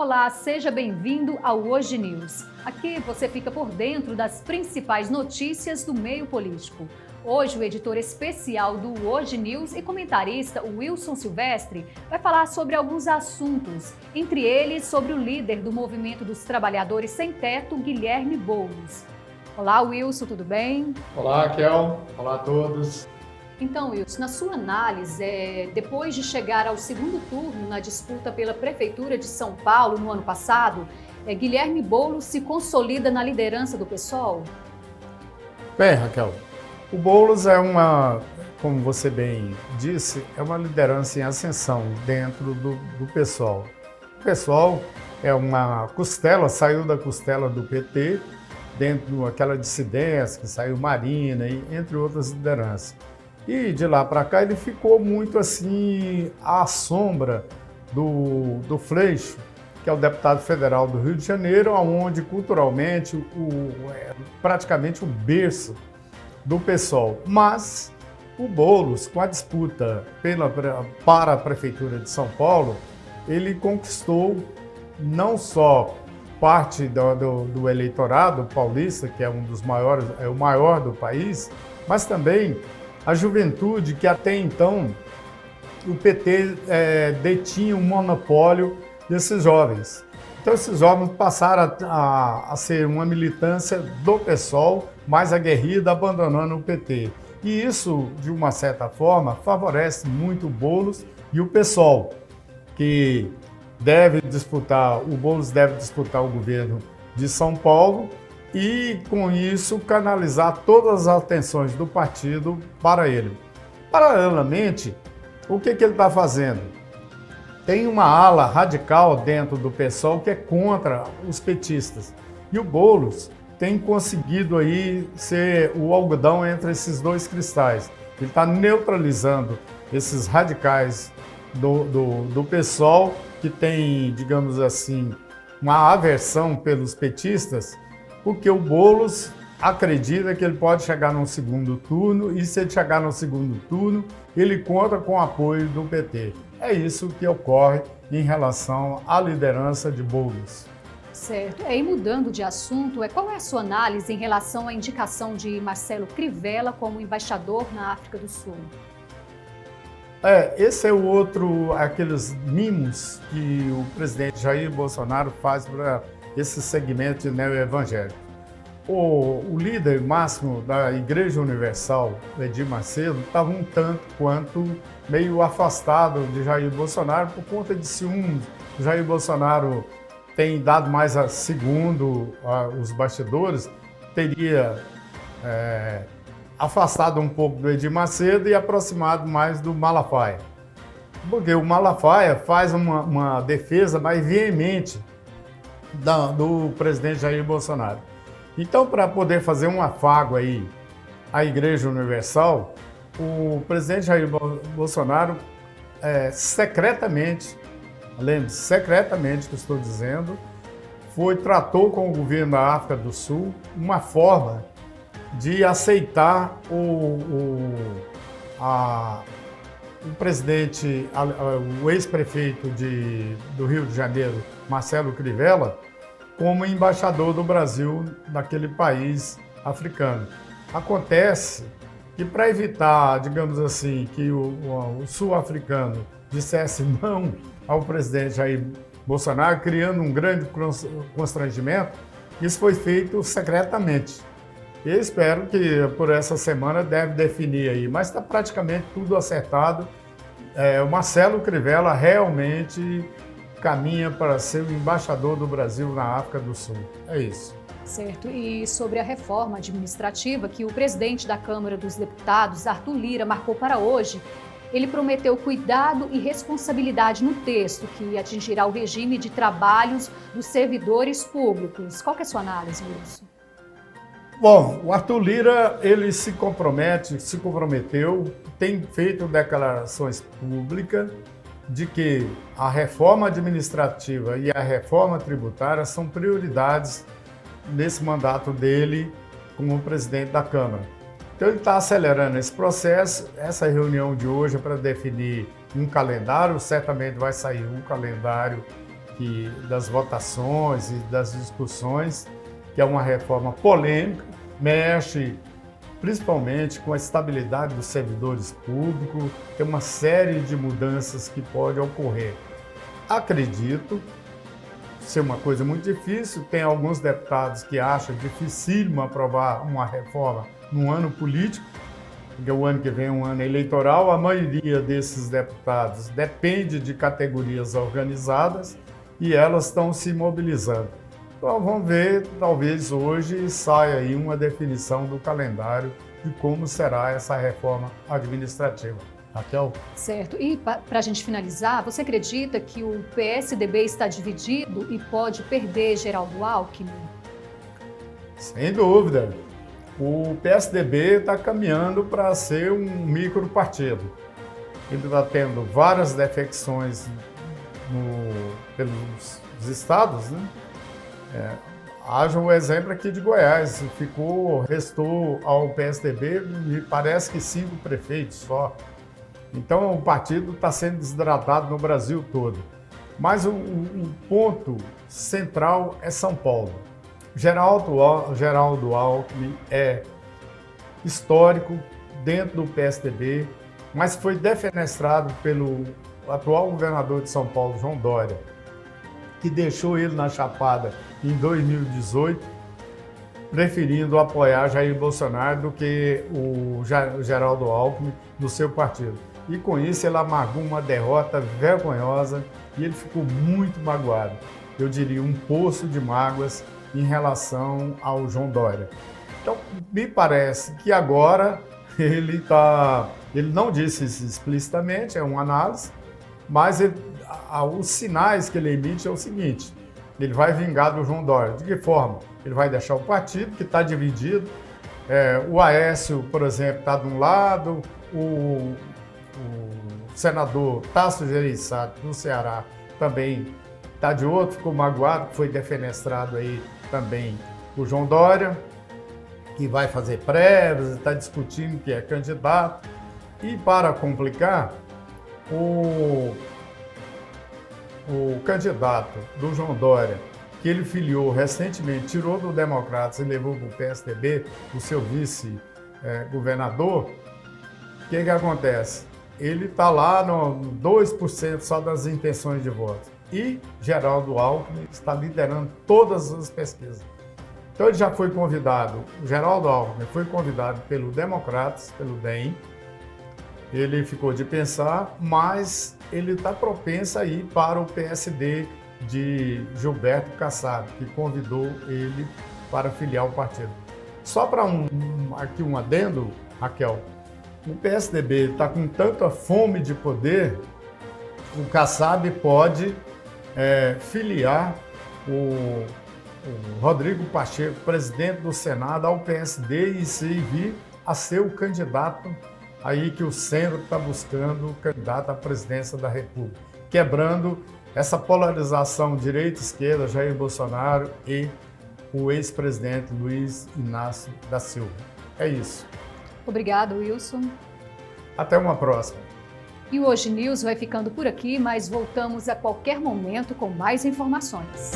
Olá, seja bem-vindo ao Hoje News. Aqui você fica por dentro das principais notícias do meio político. Hoje, o editor especial do Hoje News e comentarista Wilson Silvestre vai falar sobre alguns assuntos, entre eles sobre o líder do Movimento dos Trabalhadores Sem Teto, Guilherme Boulos. Olá, Wilson, tudo bem? Olá, Kel. Olá a todos. Então, Wilson, na sua análise, depois de chegar ao segundo turno na disputa pela Prefeitura de São Paulo no ano passado, Guilherme Boulos se consolida na liderança do PSOL? Bem, Raquel, o Boulos como você bem disse, é uma liderança em ascensão dentro do PSOL. O PSOL é uma costela, saiu da costela do PT, dentro daquela dissidência que saiu Marina, entre outras lideranças. E de lá para cá ele ficou muito assim à sombra do Freixo, que é o deputado federal do Rio de Janeiro, onde culturalmente praticamente o berço do PSOL. Mas o Boulos, com a disputa para a Prefeitura de São Paulo, ele conquistou não só parte do eleitorado paulista, que é um dos maiores, é o maior do país, mas também a juventude, que até então o PT detinha um monopólio desses jovens. Então esses jovens passaram a ser uma militância do PSOL mais aguerrida, abandonando o PT. E isso, de uma certa forma, favorece muito o Boulos e o PSOL, que o Boulos deve disputar o governo de São Paulo e, com isso, canalizar todas as atenções do partido para ele. Paralelamente, o que ele está fazendo? Tem uma ala radical dentro do PSOL que é contra os petistas. E o Boulos tem conseguido aí ser o algodão entre esses dois cristais. Ele está neutralizando esses radicais do PSOL, que tem, digamos assim, uma aversão pelos petistas, porque o Boulos acredita que ele pode chegar no segundo turno e, se ele chegar no segundo turno, ele conta com o apoio do PT. É isso que ocorre em relação à liderança de Boulos. Certo. E mudando de assunto, qual é a sua análise em relação à indicação de Marcelo Crivella como embaixador na África do Sul? Esse é aqueles mimos que o presidente Jair Bolsonaro faz para esse segmento de neo-evangélico. O líder máximo da Igreja Universal, Edir Macedo, estava um tanto quanto meio afastado de Jair Bolsonaro por conta de ciúmes. Jair Bolsonaro tem dado mais segundo os bastidores, teria afastado um pouco do Edir Macedo e aproximado mais do Malafaia. Porque o Malafaia faz uma defesa mais veemente do presidente Jair Bolsonaro. Então, para poder fazer um afago aí à Igreja Universal, o presidente Jair Bolsonaro secretamente, lembre-se, secretamente que estou dizendo, tratou com o governo da África do Sul uma forma de aceitar o presidente, o ex-prefeito do Rio de Janeiro, Marcelo Crivella, como embaixador do Brasil naquele país africano. Acontece que, para evitar, digamos assim, que o sul-africano dissesse não ao presidente Jair Bolsonaro, criando um grande constrangimento, isso foi feito secretamente. E espero que por essa semana deve definir aí, mas está praticamente tudo acertado. O Marcelo Crivella realmente caminha para ser o embaixador do Brasil na África do Sul. É isso. Certo. E sobre a reforma administrativa que o presidente da Câmara dos Deputados, Arthur Lira, marcou para hoje, ele prometeu cuidado e responsabilidade no texto, que atingirá o regime de trabalhos dos servidores públicos. Qual que é a sua análise, Wilson? Bom, o Arthur Lira, ele se comprometeu, tem feito declarações públicas de que a reforma administrativa e a reforma tributária são prioridades nesse mandato dele como presidente da Câmara. Então ele está acelerando esse processo. Essa reunião de hoje é para definir um calendário, certamente vai sair um calendário das votações e das discussões, que é uma reforma polêmica, mexe principalmente com a estabilidade dos servidores públicos, tem uma série de mudanças que podem ocorrer. Acredito ser uma coisa muito difícil, tem alguns deputados que acham dificílimo aprovar uma reforma num ano político, porque o ano que vem é um ano eleitoral, a maioria desses deputados depende de categorias organizadas e elas estão se mobilizando. Então vamos ver, talvez hoje saia aí uma definição do calendário de como será essa reforma administrativa. Raquel? Certo. E para a gente finalizar, você acredita que o PSDB está dividido e pode perder Geraldo Alckmin? Sem dúvida. O PSDB está caminhando para ser um micropartido. Ele está tendo várias defecções pelos estados, né? Haja o exemplo aqui de Goiás, restou ao PSDB, me parece que 5 prefeitos só. Então o partido está sendo desidratado no Brasil todo. Mas o ponto central é São Paulo. Geraldo Alckmin é histórico dentro do PSDB, mas foi defenestrado pelo atual governador de São Paulo, João Dória, que deixou ele na chapada em 2018, preferindo apoiar Jair Bolsonaro do que o Geraldo Alckmin no seu partido. E com isso ele amargou uma derrota vergonhosa e ele ficou muito magoado. Eu diria um poço de mágoas em relação ao João Dória. Então, me parece que agora ele não disse isso explicitamente, é uma análise, mas os sinais que ele emite é o seguinte: ele vai vingar do João Dória. De que forma? Ele vai deixar o partido, que está dividido. O Aécio, por exemplo, está de um lado, o senador Tasso Gereissati, do Ceará, também está de outro, ficou magoado, foi defenestrado aí também o João Dória, que vai fazer prévias, está discutindo que é candidato. E para complicar, o candidato do João Dória, que ele filiou recentemente, tirou do Democratas e levou para o PSDB, o seu vice-governador, o que acontece? Ele está lá no 2% só das intenções de voto. E Geraldo Alckmin está liderando todas as pesquisas. Então ele já foi convidado, o Geraldo Alckmin foi convidado pelo Democratas, pelo DEM. Ele ficou de pensar, mas ele está propenso a ir para o PSD de Gilberto Kassab, que convidou ele para filiar o partido. Só para aqui um adendo, Raquel, o PSDB está com tanta fome de poder, o Kassab pode filiar o Rodrigo Pacheco, presidente do Senado, ao PSD e vir a ser o candidato aí que o centro está buscando, o candidato à presidência da República, quebrando essa polarização direita-esquerda, Jair Bolsonaro e o ex-presidente Luiz Inácio da Silva. É isso. Obrigado, Wilson. Até uma próxima. E o Hoje News vai ficando por aqui, mas voltamos a qualquer momento com mais informações.